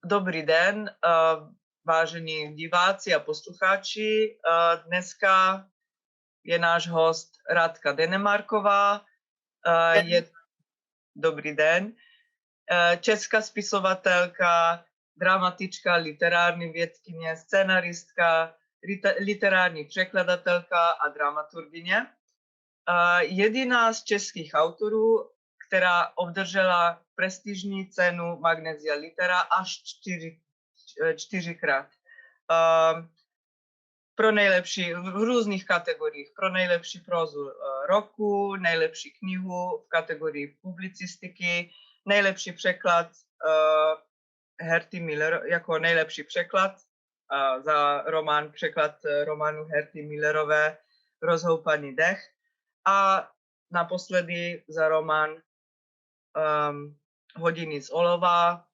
Dobrý den, vážení diváci a posluchači. Dneska je náš host Radka Denemarková. Dobrý den. Česká spisovatelka, dramatička, literární vědkyně, scenaristka, literární překladatelka a dramaturgyně. Jediná z českých autorů, která obdržela prestižní cenu Magnesia Litera až čtyřikrát. Pro nejlepší v různých kategoriích, pro nejlepší prózu roku, nejlepší knihu v kategorii publicistiky, nejlepší překlad Herty Miller, jako nejlepší překlad za překlad románu Herty Millerové Rozhoupaný dech a naposledy za román Hodiny z olova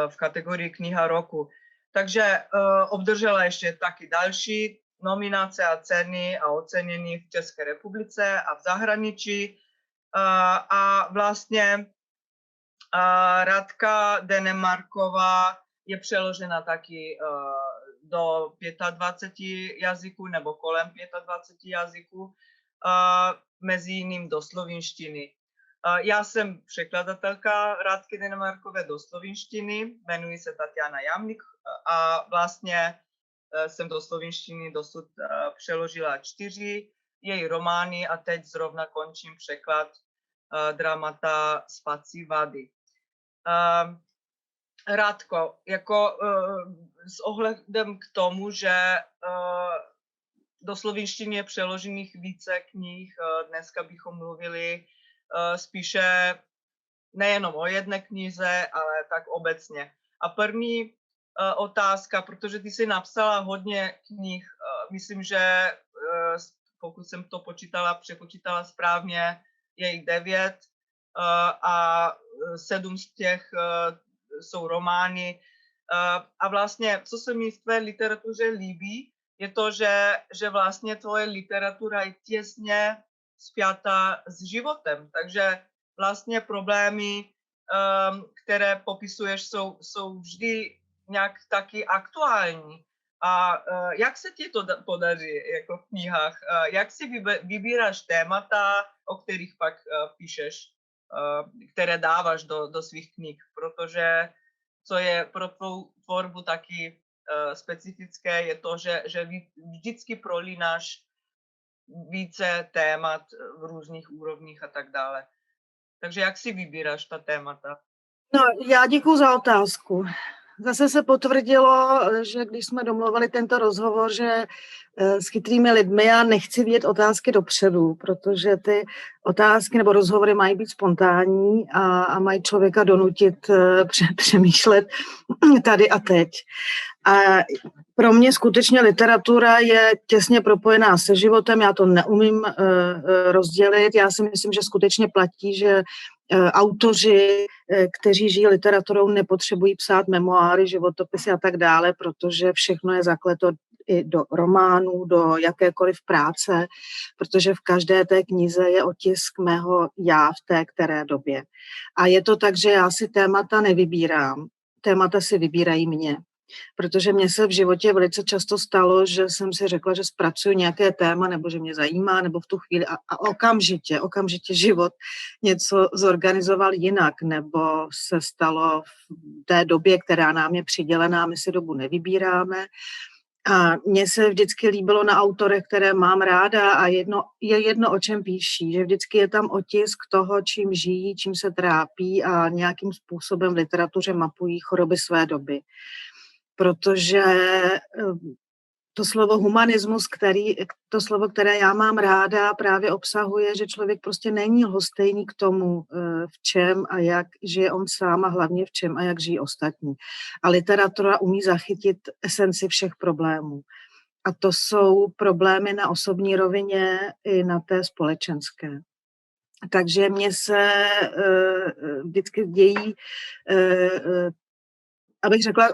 v kategorii kniha roku. Takže obdržela ještě taky další nominace a ceny a ocenění v České republice a v zahraničí. A vlastně Radka Denemarková je přeložena taky do 25 jazyků nebo kolem 25 jazyků, mezi jiným do slovinštiny. Já jsem překladatelka Radky Denemarkové do slovinštiny, jmenuji se Tatiana Jamnik a vlastně jsem do slovinštiny dosud přeložila 4 její romány a teď zrovna končím překlad dramata Spací vady. Radko, jako s ohledem k tomu, že do slovinštiny je přeložených více knih, dneska bychom mluvili spíše nejenom o jedné knize, ale tak obecně. A první otázka, protože ty jsi napsala hodně knih, myslím, že pokud jsem to přepočítala správně, je jich 9 a 7 z těch jsou romány. A vlastně, co se mi v tvé literatuře líbí, je to, že vlastně tvoje literatura je těsně spjata s životem. Takže vlastně problémy, které popisuješ, jsou vždy nějak taky aktuální. A jak se ti to podaří jako v knihách? Jak si vybíráš témata, o kterých pak píšeš, které dáváš do svých knih? Protože co je pro tvou tvorbu taky specifické, je to, že vždycky prolínáš více témat v různých úrovních a tak dále. Takže jak si vybíráš ta témata? No, já děkuju za otázku. Zase se potvrdilo, že když jsme domluvili tento rozhovor, že s chytrými lidmi já nechci vidět otázky dopředu, protože ty otázky nebo rozhovory mají být spontánní a mají člověka donutit přemýšlet tady a teď. A pro mě skutečně literatura je těsně propojená se životem, já to neumím rozdělit. Já si myslím, že skutečně platí, že autoři, kteří žijí literaturou, nepotřebují psát memoáry, životopisy a tak dále, protože všechno je zakleto i do románů, do jakékoliv práce, protože v každé té knize je otisk mého já v té které době. A je to tak, že já si témata nevybírám, témata si vybírají mě. Protože mě se v životě velice často stalo, že jsem si řekla, že zpracuju nějaké téma, nebo že mě zajímá, nebo v tu chvíli a okamžitě život něco zorganizoval jinak, nebo se stalo v té době, která nám je přidělená, my si dobu nevybíráme. A mně se vždycky líbilo na autorech, které mám ráda a je jedno, o čem píší, že vždycky je tam otisk toho, čím žijí, čím se trápí a nějakým způsobem v literatuře mapují choroby své doby. Protože to slovo humanismus, to slovo, které já mám ráda, právě obsahuje, že člověk prostě není lhostejný k tomu, v čem a jak žije on sám a hlavně v čem a jak žijí ostatní. A literatura umí zachytit esenci všech problémů. A to jsou problémy na osobní rovině i na té společenské. Takže mně se vždycky dějí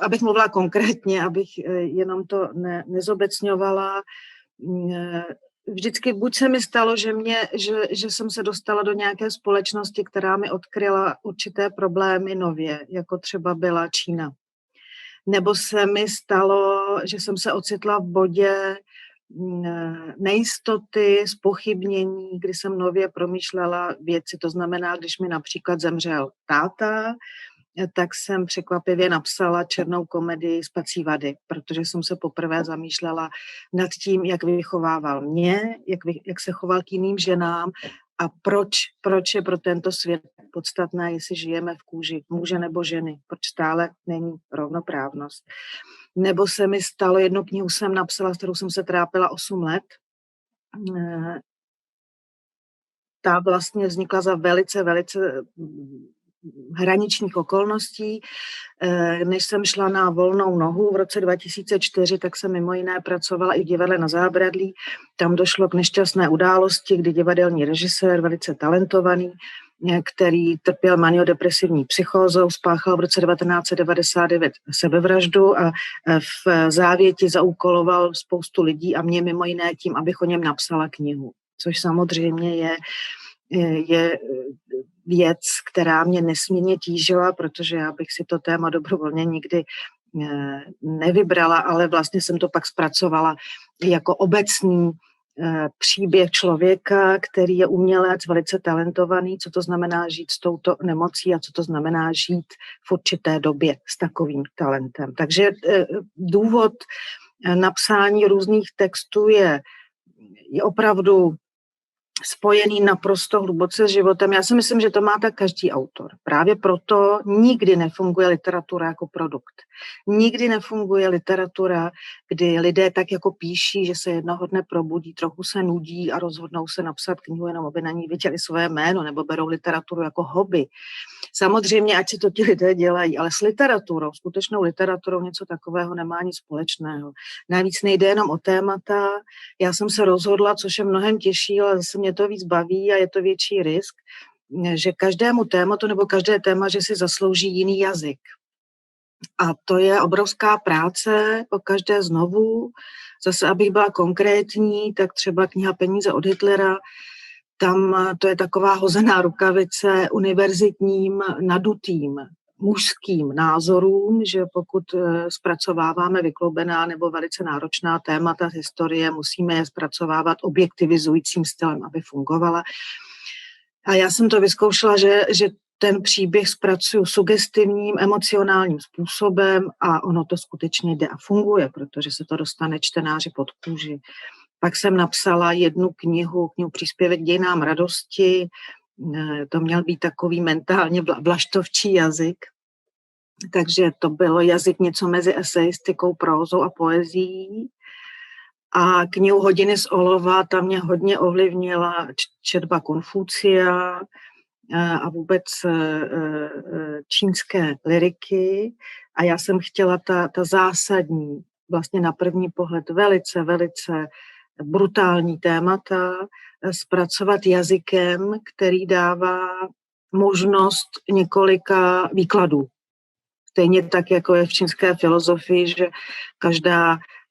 abych mluvila konkrétně, abych jenom to nezobecňovala. Vždycky buď se mi stalo, že jsem se dostala do nějaké společnosti, která mi odkryla určité problémy nově, jako třeba byla Čína. nebo se mi stalo, že jsem se ocitla v bodě nejistoty, zpochybnění, kdy jsem nově promýšlela věci. To znamená, když mi například zemřel táta, tak jsem překvapivě napsala černou komedii Spací vady, protože jsem se poprvé zamýšlela nad tím, jak vychovával mě, jak se choval k jiným ženám a proč je pro tento svět podstatné, jestli žijeme v kůži muže nebo ženy, proč stále není rovnoprávnost. Nebo se mi stalo, jednu knihu jsem napsala, s kterou jsem se trápila 8 let. Ta vlastně vznikla za velice hraničních okolností. Než jsem šla na volnou nohu v roce 2004, tak jsem mimo jiné pracovala i v divadle na Zábradlí. Tam došlo k nešťastné události, kdy divadelní režisér, velice talentovaný, který trpěl maniodepresivní psychózou, spáchal v roce 1999 sebevraždu a v závěti zaúkoloval spoustu lidí a mě mimo jiné tím, abych o něm napsala knihu. Což samozřejmě je věc, která mě nesmírně tížila, protože já bych si to téma dobrovolně nikdy nevybrala, ale vlastně jsem to pak zpracovala jako obecný příběh člověka, který je umělec, velice talentovaný, co to znamená žít s touto nemocí a co to znamená žít v určité době s takovým talentem. Takže důvod napsání různých textů je opravdu spojený naprosto hluboce s životem. Já si myslím, že to má tak každý autor. Právě proto nikdy nefunguje literatura jako produkt. Nikdy nefunguje literatura, kdy lidé tak jako píší, že se jednoho dne probudí, trochu se nudí a rozhodnou se napsat knihu, jenom aby na ní viděli své jméno, nebo berou literaturu jako hobby. Samozřejmě, ať si to ti lidé dělají, ale s literaturou, skutečnou literaturou něco takového nemá nic společného. Navíc nejde jenom o témata. Já jsem se rozhodla, což je mnohem těžší, ale zase mě to víc baví a je to větší risk, že každému tématu nebo každé téma, že si zaslouží jiný jazyk. A to je obrovská práce, po každé znovu. Zase, abych byla konkrétní, tak třeba kniha Peníze od Hitlera, tam to je taková hozená rukavice univerzitním, nadutým, mužským názorům, že pokud zpracováváme vykloubená nebo velice náročná témata z historie, musíme je zpracovávat objektivizujícím stylem, aby fungovala. A já jsem to vyzkoušela, že ten příběh zpracuju sugestivním, emocionálním způsobem a ono to skutečně jde a funguje, protože se to dostane čtenáři pod kůži. Pak jsem napsala jednu knihu Příspěvek dějinám radosti. To měl být takový mentálně vlaštovčí jazyk. Takže to byl jazyk něco mezi eseistikou, prózou a poezií. A knihu Hodiny z olova, ta mě hodně ovlivnila četba Konfucia a vůbec čínské lyriky. A já jsem chtěla ta zásadní, vlastně na první pohled velice brutální témata zpracovat jazykem, který dává možnost několika výkladů. Stejně tak, jako je v čínské filozofii, že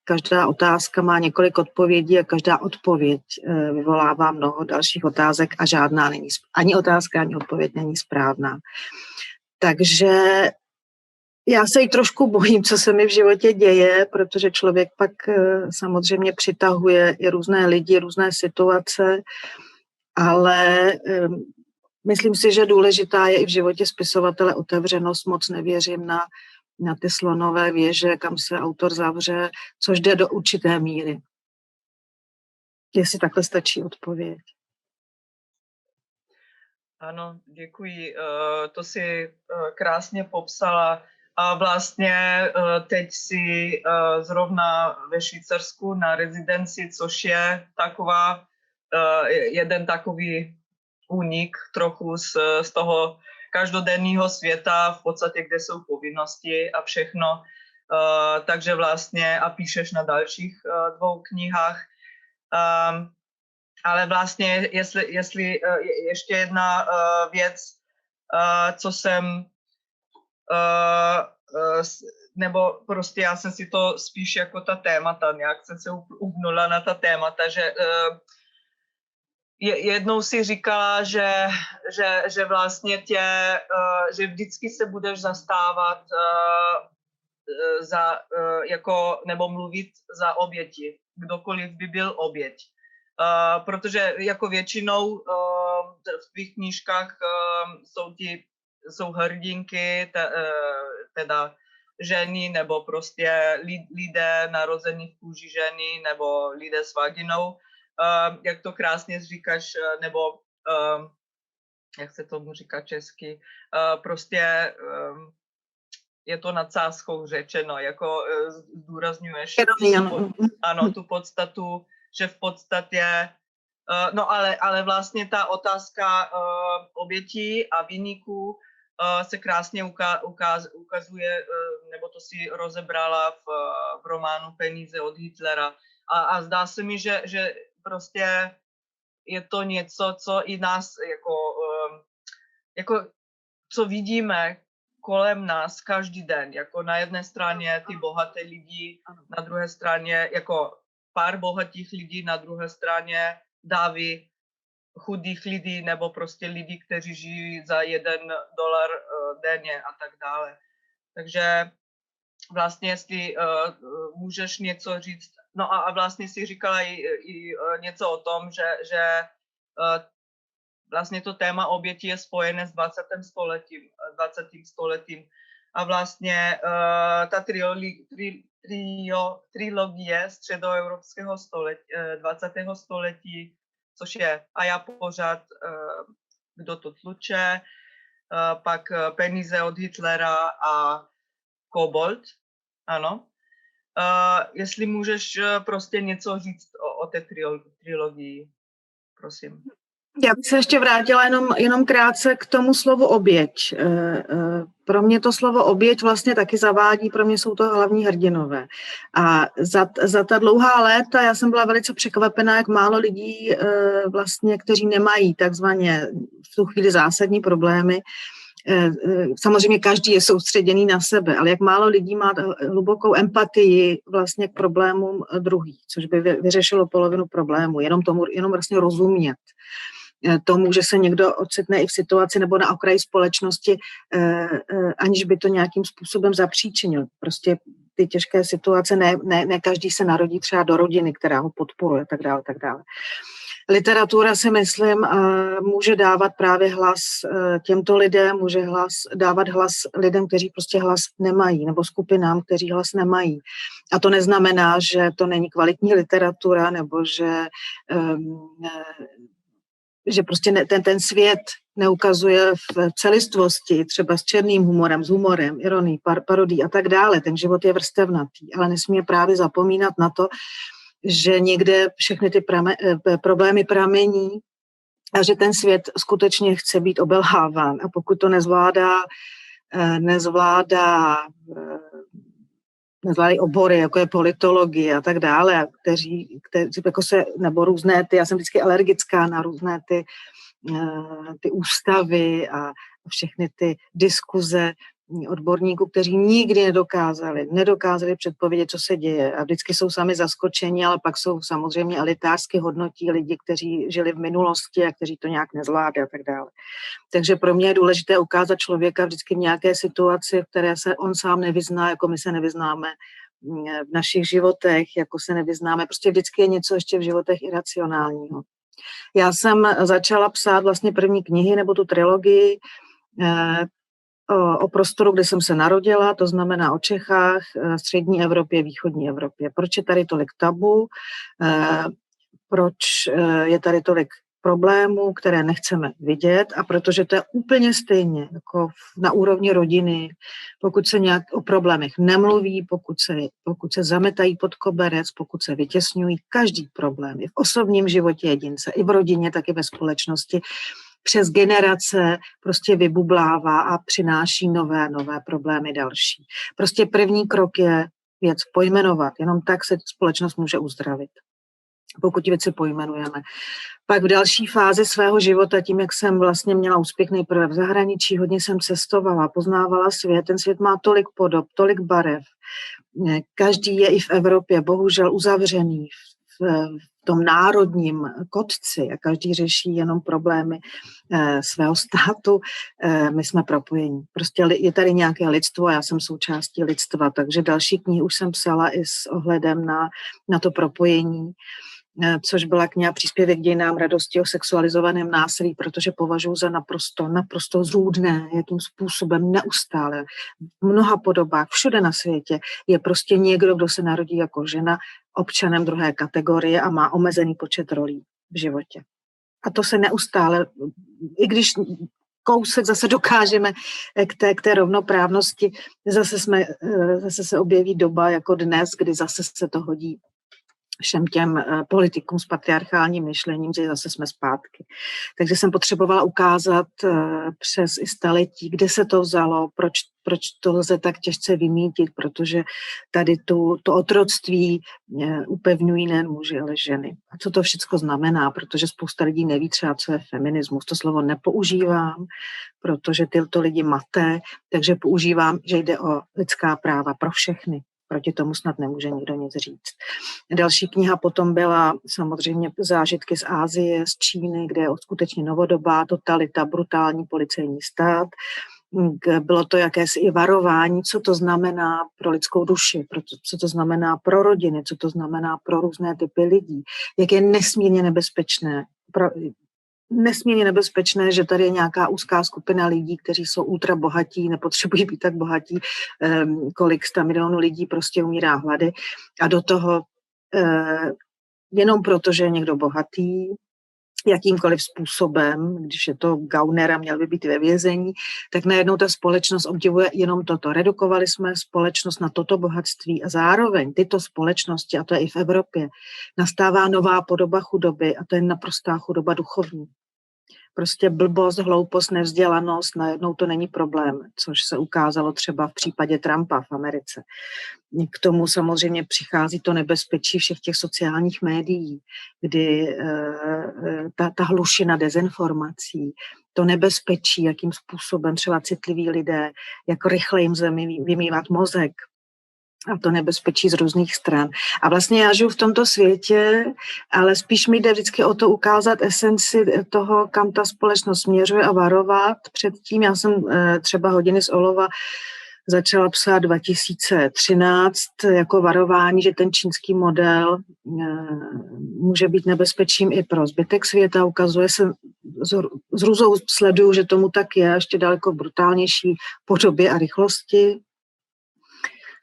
každá otázka má několik odpovědí a každá odpověď vyvolává mnoho dalších otázek a žádná není, ani otázka, ani odpověď není správná. Takže já se jí trošku bojím, co se mi v životě děje, protože člověk pak samozřejmě přitahuje i různé lidi, různé situace, ale myslím si, že důležitá je i v životě spisovatele otevřenost. Moc nevěřím na ty slonové věže, kam se autor zavře, což jde do určité míry. Jestli takhle stačí odpověď. Ano, děkuji. To si krásně popsala. A vlastně teď si zrovna ve Švýcarsku na rezidenci, což je taková jeden takový únik trochu z toho každodenního světa, v podstatě, kde jsou povinnosti a všechno. Takže vlastně a píšeš na dalších 2 knihách. Ale vlastně, jestli ještě jedna věc, co jsem, nebo prostě já jsem si to spíš jako ta témata, nějak jsem se uhnula na ta témata, že jednou si říkala, že vlastně že vždycky se budeš zastávat nebo mluvit za oběti. Kdokoliv by byl oběť. Protože jako většinou v tvých knížkách jsou hrdinky, teda ženy, nebo prostě lidé narození v kůži ženy, nebo lidé s vaginou, jak to krásně říkáš, nebo jak se tomu říká česky, prostě je to nadsázkou řečeno, jako zdůrazňuješ tu podstatu, že v podstatě, no ale vlastně ta otázka obětí a viníků se krásně ukazuje, nebo to si rozebrala v románu Peníze od Hitlera. A zdá se mi, že prostě je to něco, co i nás, jako co vidíme kolem nás každý den. Jako na jedné straně ty bohaté lidi, na druhé straně jako pár bohatých lidí, na druhé straně davy chudých lidí, nebo prostě lidí, kteří žijí za $1 denně a tak dále. Takže vlastně jestli můžeš něco říct, no a vlastně si říkala i něco o tom, že vlastně to téma obětí je spojené s 20. stoletím. A vlastně ta trilogie středoevropského 20. století, což je A já pořád, Kdo to tluče, pak Peníze od Hitlera a Kobold, ano. Jestli můžeš prostě něco říct o té trilogii, prosím. Já bych se ještě vrátila jenom krátce k tomu slovu oběť. Pro mě to slovo oběť vlastně taky zavádí, pro mě jsou to hlavní hrdinové. A za ta dlouhá léta já jsem byla velice překvapená, jak málo lidí vlastně, kteří nemají takzvaně v tu chvíli zásadní problémy. Samozřejmě každý je soustředěný na sebe, ale jak málo lidí má hlubokou empatii vlastně k problémům druhých, což by vyřešilo polovinu problému, jenom vlastně rozumět tomu, že se někdo ocitne i v situaci nebo na okraji společnosti, aniž by to nějakým způsobem zapříčinil. Prostě ty těžké situace, ne každý se narodí třeba do rodiny, která ho podporuje, tak dále. Literatura si myslím může dávat právě hlas těmto lidem, může dávat hlas lidem, kteří prostě hlas nemají, nebo skupinám, kteří hlas nemají. A to neznamená, že to není kvalitní literatura, nebo že prostě ten svět neukazuje v celistvosti, třeba s černým humorem, s humorem, ironií, parodí a tak dále. Ten život je vrstevnatý, ale nesmí právě zapomínat na to, že někde všechny ty problémy pramení a že ten svět skutečně chce být obelháván. A pokud to nezvládají obory, jako je politologie a tak dále, kteří jako nebo různé já jsem vždycky alergická na různé ty ústavy a všechny ty diskuze odborníků, kteří nikdy nedokázali předpovědět, co se děje. A vždycky jsou sami zaskočeni, ale pak jsou samozřejmě elitářsky hodnotí lidi, kteří žili v minulosti a kteří to nějak nezvládli a tak dále. Takže pro mě je důležité ukázat člověka vždycky v nějaké situaci, v které se on sám nevyzná, jako my se nevyznáme v našich životech, jako se nevyznáme. Prostě vždycky je něco ještě v životech iracionálního. Já jsem začala psát vlastně první knihy nebo tu trilogii o prostoru, kde jsem se narodila, to znamená o Čechách, střední Evropě, východní Evropě. Proč je tady tolik tabu, proč je tady tolik problémů, které nechceme vidět, a protože to je úplně stejně jako na úrovni rodiny, pokud se nějak o problémech nemluví, pokud se zametají pod koberec, pokud se vytěsňují, každý problém i v osobním životě jedince, i v rodině, tak i ve společnosti, přes generace prostě vybublává a přináší nové problémy další. Prostě první krok je věc pojmenovat, jenom tak se společnost může uzdravit, pokud věci pojmenujeme. Pak v další fázi svého života, tím, jak jsem vlastně měla úspěch nejprve v zahraničí, hodně jsem cestovala, poznávala svět, ten svět má tolik podob, tolik barev, každý je i v Evropě bohužel uzavřený v tom národním kotci a každý řeší jenom problémy svého státu, my jsme propojení. Prostě je tady nějaké lidstvo a já jsem součástí lidstva, takže další knihy už jsem psala i s ohledem na to propojení, což byla kniha Příspěvek k dějinám radosti o sexualizovaném násilí, protože považuji za naprosto zrůdné, jakým způsobem neustále v mnoha podobách, všude na světě je prostě někdo, kdo se narodí jako žena, občanem druhé kategorie a má omezený počet rolí v životě. A to se neustále, i když kousek zase dokážeme k té rovnoprávnosti, zase se objeví doba jako dnes, kdy zase se to hodí všem těm politikům s patriarchálním myšlením, že zase jsme zpátky. Takže jsem potřebovala ukázat přes i staletí, kde se to vzalo, proč to lze tak těžce vymítit, protože tady to otroctví upevňují nejen muži, ale ženy. A co to všechno znamená, protože spousta lidí neví třeba, co je feminismus. To slovo nepoužívám, protože tyto lidi maté, takže používám, že jde o lidská práva pro všechny. Proti tomu snad nemůže nikdo nic říct. Další kniha potom byla samozřejmě zážitky z Asie, z Číny, kde je skutečně novodobá totalita, brutální policejní stát. Bylo to jakési i varování, co to znamená pro lidskou duši, co to znamená pro rodiny, co to znamená pro různé typy lidí, jak je nesmírně nebezpečné, že tady je nějaká úzká skupina lidí, kteří jsou ultra bohatí, nepotřebují být tak bohatí, kolik 100 milionů lidí prostě umírá hlady a do toho jenom proto, že je někdo bohatý, jakýmkoliv způsobem, když je to gauner a měl by být ve vězení, tak najednou ta společnost obdivuje jenom toto. Redukovali jsme společnost na toto bohatství a zároveň tyto společnosti, a to je i v Evropě, nastává nová podoba chudoby a to je naprostá chudoba duchovní. Prostě blbost, hloupost, nevzdělanost, najednou to není problém, což se ukázalo třeba v případě Trumpa v Americe. K tomu samozřejmě přichází to nebezpečí všech těch sociálních médií, kdy ta hlušina dezinformací, to nebezpečí, jakým způsobem třeba citliví lidé, jak rychle jim vymývat mozek, a to nebezpečí z různých stran. A vlastně já žiju v tomto světě, ale spíš mi jde vždycky o to ukázat esenci toho, kam ta společnost směřuje a varovat předtím. Já jsem třeba Hodiny z olova začala psát 2013 jako varování, že ten čínský model může být nebezpečím i pro zbytek světa. Ukazuje se, s hrůzou sleduju, že tomu tak je, ještě daleko brutálnější podobě a rychlosti.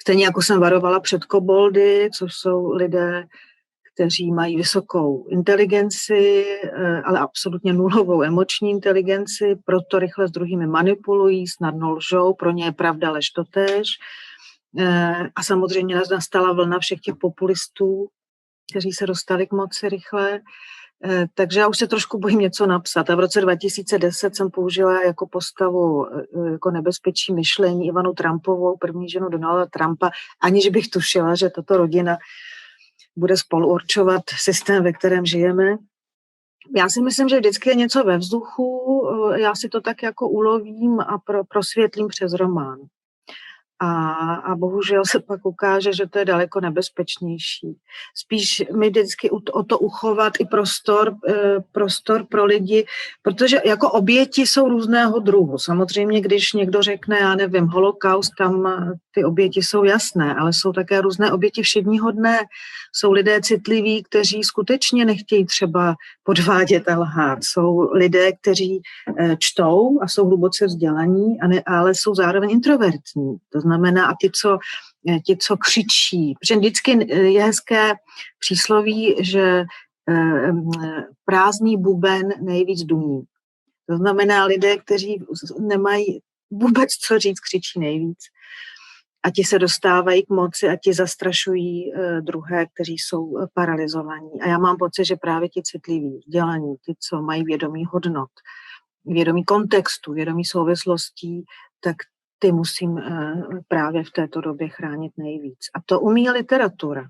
Stejně jako jsem varovala před koboldy, což jsou lidé, kteří mají vysokou inteligenci, ale absolutně nulovou emoční inteligenci, proto rychle s druhými manipulují, snadno lžou, pro ně je pravda lež totéž. A samozřejmě nastala vlna všech těch populistů, kteří se dostali k moci rychle. Takže já už se trošku bojím něco napsat. A v roce 2010 jsem použila jako postavu jako nebezpečí myšlení Ivanu Trumpovou, první ženu Donalda Trumpa, aniž bych tušila, že tato rodina bude spoluurčovat systém, ve kterém žijeme. Já si myslím, že vždycky je něco ve vzduchu, já si to tak jako ulovím a prosvětlím přes román. A bohužel se pak ukáže, že to je daleko nebezpečnější. Spíš mi vždycky o to uchovat i prostor pro lidi, protože jako oběti jsou různého druhu. Samozřejmě, když někdo řekne, já nevím, holokaust, tam ty oběti jsou jasné, ale jsou také různé oběti všedního dne. Jsou lidé citliví, kteří skutečně nechtějí třeba podvádět a lhát. Jsou lidé, kteří čtou a jsou hluboce vzdělaní, ale jsou zároveň introvertní. To znamená, a ti, co křičí. Protože vždycky je hezké přísloví, že prázdný buben nejvíc duní. To znamená, lidé, kteří nemají vůbec co říct, křičí nejvíc. A ti se dostávají k moci a ti zastrašují druhé, kteří jsou paralyzovaní. A já mám pocit, že právě ti citliví, vzdělaní, ti, co mají vědomí hodnot, vědomí kontextu, vědomí souvislostí, tak ty musím právě v této době chránit nejvíc. A to umí literatura.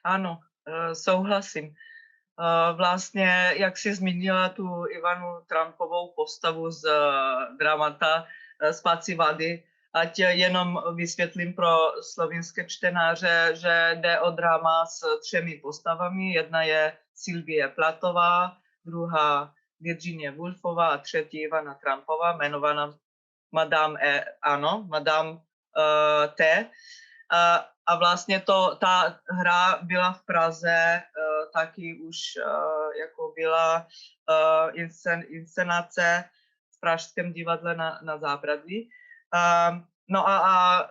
Ano, souhlasím. Vlastně, jak jsi zmínila tu Ivanu Trumpovou postavu z dramata Spací vady, Ať jenom vysvětlím pro slovinské čtenáře, že jde o drama s 3 postavami. Jedna je Sylvie Platová, druhá Virginia Woolfová a třetí Ivana Trumpová, jmenovaná Madame T. A vlastně ta hra byla v Praze, taky už jako byla inscenace v Pražském divadle na Zábradlí. No a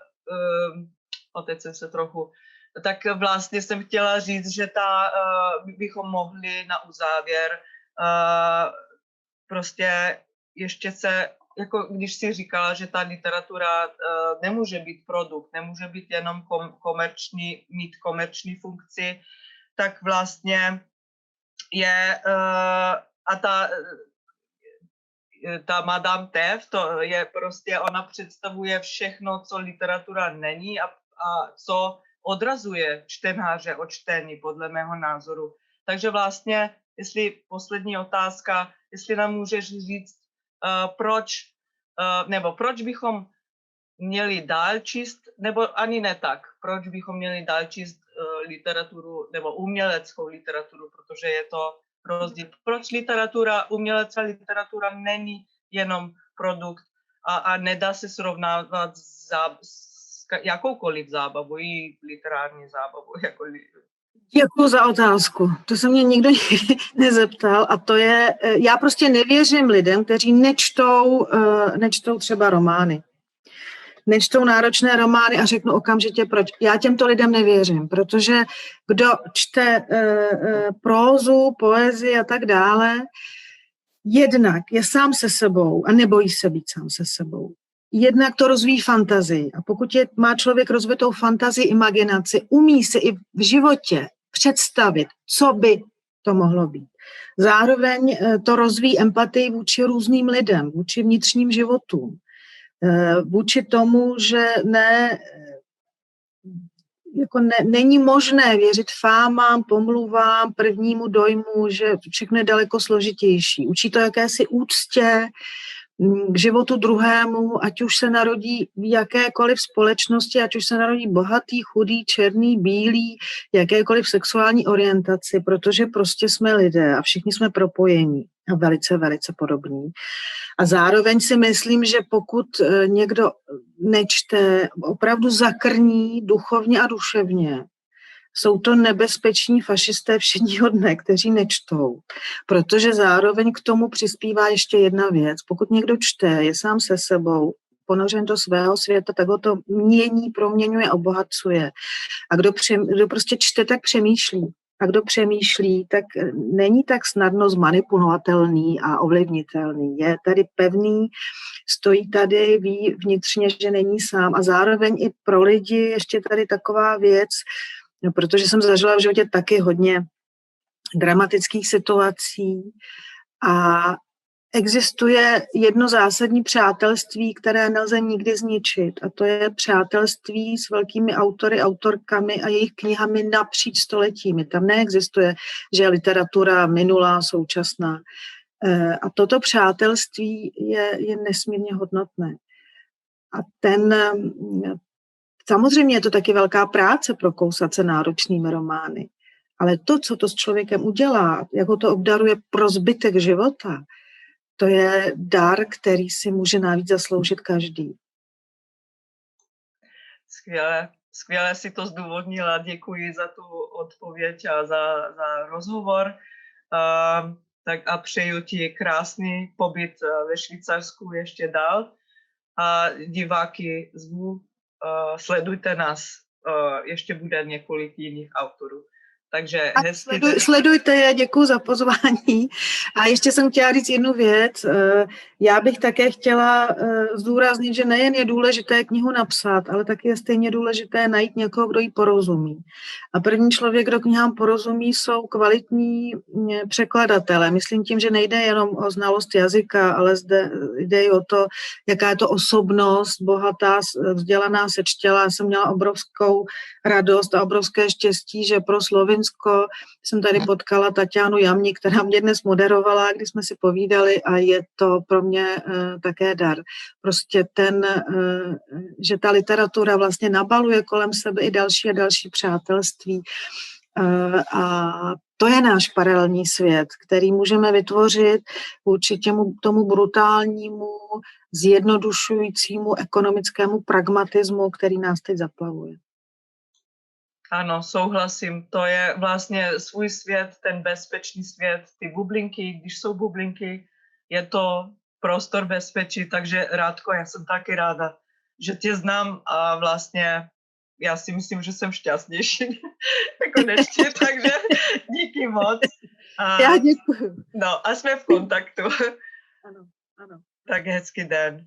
teď jsem se trochu... Tak vlastně jsem chtěla říct, že bychom mohli na uzávěr prostě ještě se, jako když si říkala, že ta literatura nemůže být produkt, nemůže být jenom mít komerční funkci, tak vlastně je a ta Madame Tev, to je prostě, ona představuje všechno, co literatura není a co odrazuje čtenáře od čtení, podle mého názoru. Takže vlastně, poslední otázka, jestli nám můžeš říct, proč bychom měli dál číst, nebo ani ne tak, proč bychom měli dál číst literaturu, nebo uměleckou literaturu, protože je to rozdíl. Proč umělecká literatura není jenom produkt a nedá se srovnávat s jakoukoliv zábavu, i literární zábavu. Děkuji za otázku. To se mě nikdo nezeptal a to je, já prostě nevěřím lidem, kteří nečtou třeba romány. Nečtou náročné romány a řeknu okamžitě proč. Já těmto lidem nevěřím, protože kdo čte prózu, poezii a tak dále, jednak je sám se sebou a nebojí se být sám se sebou. Jednak to rozvíjí fantazii a pokud má člověk rozvitou fantazii, imaginaci, umí si i v životě představit, co by to mohlo být. Zároveň to rozvíjí empatii vůči různým lidem, vůči vnitřním životům, vůči tomu, že není možné věřit fámám, pomluvám, prvnímu dojmu, že všechno je daleko složitější. Učí to jakési úctě k životu druhému, ať už se narodí v jakékoliv společnosti, ať už se narodí bohatý, chudý, černý, bílý, jakékoliv sexuální orientaci, protože prostě jsme lidé a všichni jsme propojení a velice, velice podobní. A zároveň si myslím, že pokud někdo nečte, opravdu zakrní duchovně a duševně, jsou to nebezpeční fašisté všedního dne, kteří nečtou, protože zároveň k tomu přispívá ještě jedna věc. Pokud někdo čte, je sám se sebou, ponořen do svého světa, tak ho to mění, proměňuje, obohacuje. A kdo prostě čte, tak přemýšlí. A kdo přemýšlí, tak není tak snadno zmanipulovatelný a ovlivnitelný. Je tady pevný, stojí tady, ví vnitřně, že není sám. A zároveň i pro lidi ještě tady taková věc, protože jsem zažila v životě taky hodně dramatických situací a existuje jedno zásadní přátelství, které nelze nikdy zničit a to je přátelství s velkými autory, autorkami a jejich knihami napříč stoletími. Tam neexistuje, že je literatura minulá, současná. A toto přátelství je nesmírně hodnotné. A samozřejmě je to taky velká práce prokousat se náročnými romány, ale to, co to s člověkem udělá, jak ho to obdaruje pro zbytek života, to je dar, který si může navíc zasloužit každý. Skvěle si to zdůvodnila, děkuji za tu odpověď a za rozhovor. Tak a přeju ti krásný pobyt ve Švýcarsku ještě dál. A diváky zvu, sledujte nás, ještě bude několik jiných autorů. Takže sledujte je, děkuji za pozvání. A ještě jsem chtěla říct jednu věc. Já bych také chtěla zdůraznit, že nejen je důležité knihu napsat, ale taky je stejně důležité najít někoho, kdo jí porozumí. A první člověk, kdo knihám porozumí, jsou kvalitní překladatelé. Myslím tím, že nejde jenom o znalost jazyka, ale zde jde i o to, jaká je to osobnost, bohatá, vzdělaná, sečtělá. Já jsem měla obrovskou radost a obrovské štěstí, že pro Slovinsko Slovensko. Jsem tady potkala Tatianu Jamni, která mě dnes moderovala, kdy jsme si povídali a je to pro mě také dar. Prostě že ta literatura vlastně nabaluje kolem sebe i další a další přátelství. A to je náš paralelní svět, který můžeme vytvořit vůči tomu brutálnímu, zjednodušujícímu ekonomickému pragmatismu, který nás teď zaplavuje. Ano, souhlasím. To je vlastně svůj svět, ten bezpečný svět, ty bublinky, když jsou bublinky, je to prostor bezpečí, takže Rádko, já jsem taky ráda, že tě znám a vlastně já si myslím, že jsem šťastnější jako než ty, takže díky moc. Já děkuji. No a jsme v kontaktu. Ano, ano. Tak hezký den.